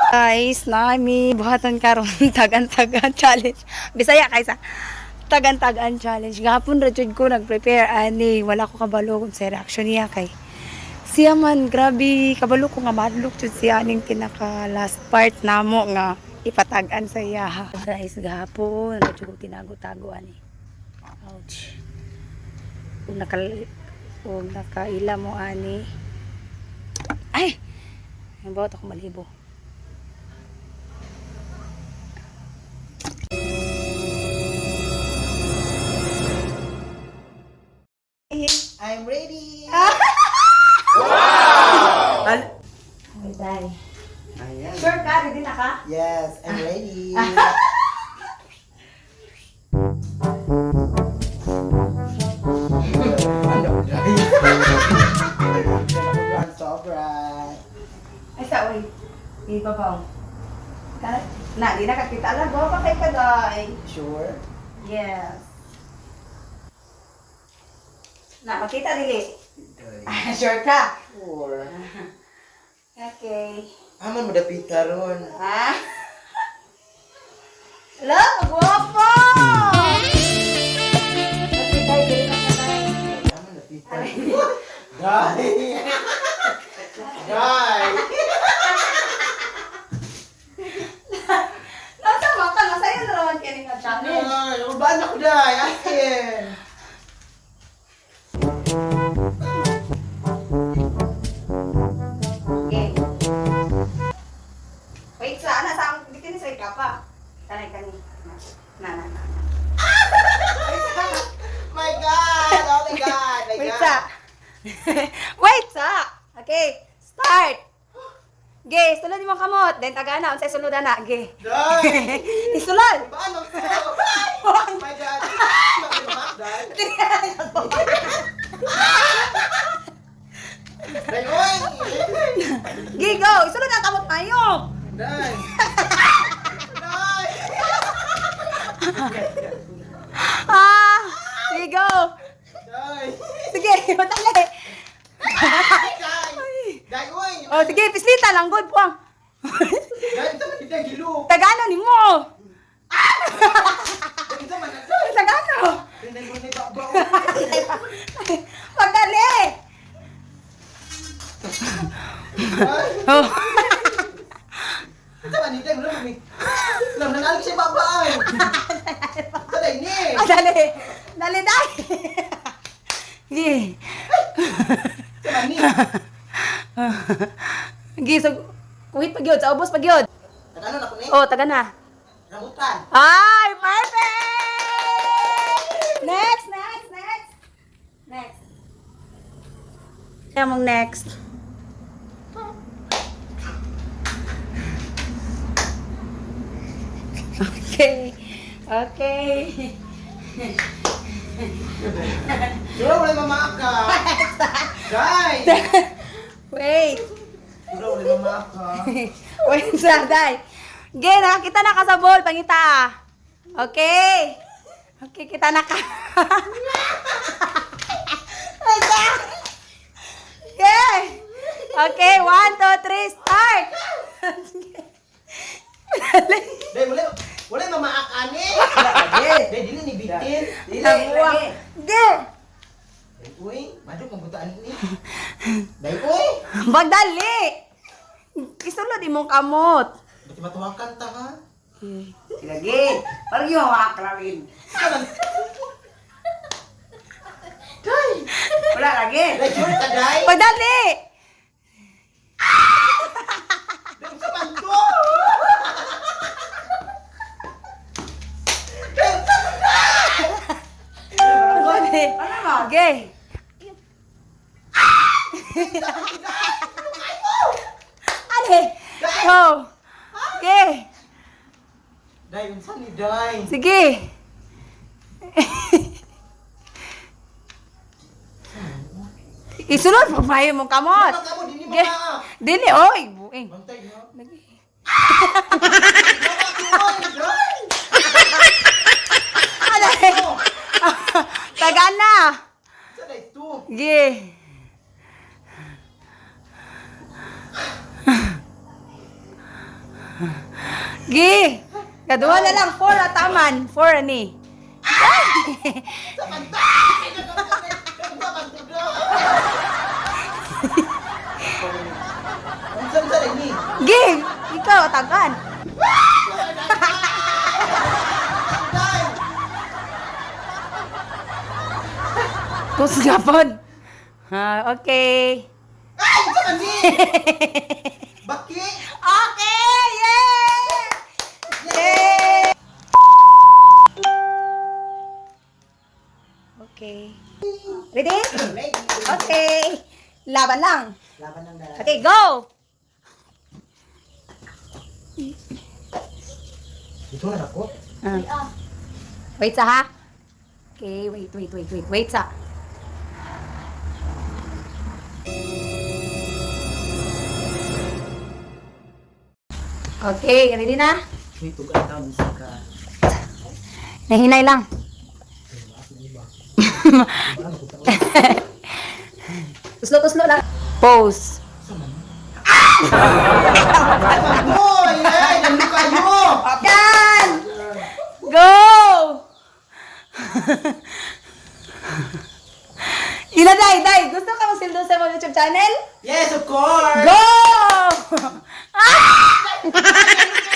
Guys, nami buhatan karon tagan-tagan challenge. Bisaya kaysa tagan-tagan challenge. Gapon ra jud ko nag-prepare ani, wala ko kabalo kung sa reaction niya kay siya man grabe kabalo ko nga madlok jud siya ning pinaka last part namo nga ipatagan sa iya. Guys, gapon ra jud ko tinago-tago ani. Ouch. Kung nakaila mo ani. Ay! Ang bawat ako malibo. I'm ready. Day. Ayan. Sure ka, ready na ka? Yes, I'm ready. Sobra. Ay sa oy. Ibabaw. Na, di nakakita lang. Bawa pa kay Kaday. Sure? Yes. Na, makita dili. Sure ka? Sure. Okay. Aman mo dapit karon. Ha? Hala, magwapo! Okay, Day, dili na ka, Day. Aman dapit karon. Guy. Guy. Nasa maka, nasa'yo na naman kini nga challenge. Ay, urbano ko dai. Akin. Okay. Wait, sana sa akong bitin sa ikapa. Kanay. Na. My God. Oh my God. My Wait, God. sa. Wait, sa. Okay, start. Ge, sulod mo kamot. Then tagana, unsay sulod na. Ge. Guy. Isulod. Paano ko? Oh my God. Makimak, Dai. Dai, oy. Ge, go. Isulod ang kamot tayo. Dai. Dai. Sige, go. Dai. Sige, matali. Dai, oy. Oh, sige, pislita lang. Good, puwang. Dai, ito man kita gilo. Tagano ni mo. Dai, ito man na. Tagano. Dai, mo ni baba. Pagdali. Dai. Oh. Ito man kita gilo mi. Lam nanalig siya baba ay. Dai ni. Dali. Dali, dali. Sige. Ito man ni. Sige, so, kuhit pagyod. Sa ubos pagyod. Tagano na ko ni. Oh, taga na. Rambutan. Ay, perfect! Next. Kaya mong next. Okay. Sura wala mamaka. Dai. Wait. Sura wala mamaka. Wait, Sarday. Ge, nakakita na ka sa ball. Pangita. Okay. Okay, kita na ka. Okay. Okay, 1, 2, 3, start. Dai, wala mamaak ani. Dai, dili ni bitin. Tabuang. Ge. Dai, uy, madu kang butaan ni. Dai, uy. Magdali. Isulod imong kamot. Dati matuwakan ta ha. Sige. Parang yung makaklawin. Dai. Wala lagi. Dai, sure ka dai. Magdali. Dai, sa banto. Ge. Ate. Go. Ge. Dai, unsa ni dai? Sige. Isunod mo mayo mong kamot. Ano ka mo dili Ge. mamaak? Dili oy, buing. Bantay ha. Lagi. Dai. Ate. Tagaan na. Sa dai tu. Ge. Gi! Kaduha na lang, 4 at taman. 4 ani. Sa kanta! Sa kanta! Ang saan ni? Gi! Ikaw, tagan. Day! Tus gapon. Ha, okay. Ay! Sa kani! Baki! Okay! Yay! Yay! Okay. Ready? Ready. Okay. Laban lang. Laban ng dalawa. Okay, go! Ito na ako. Wait sa ha? Okay, wait. Wait sa. Okay, ready na? May tugan ka, musika. Nahinay lang. Tuslo lang. Pose. Boy! Ay! Nandun kayo! Yan! Go! Ila, Day. Gusto ka magsildo sa mga YouTube channel? Yes, of course! Go! Ah!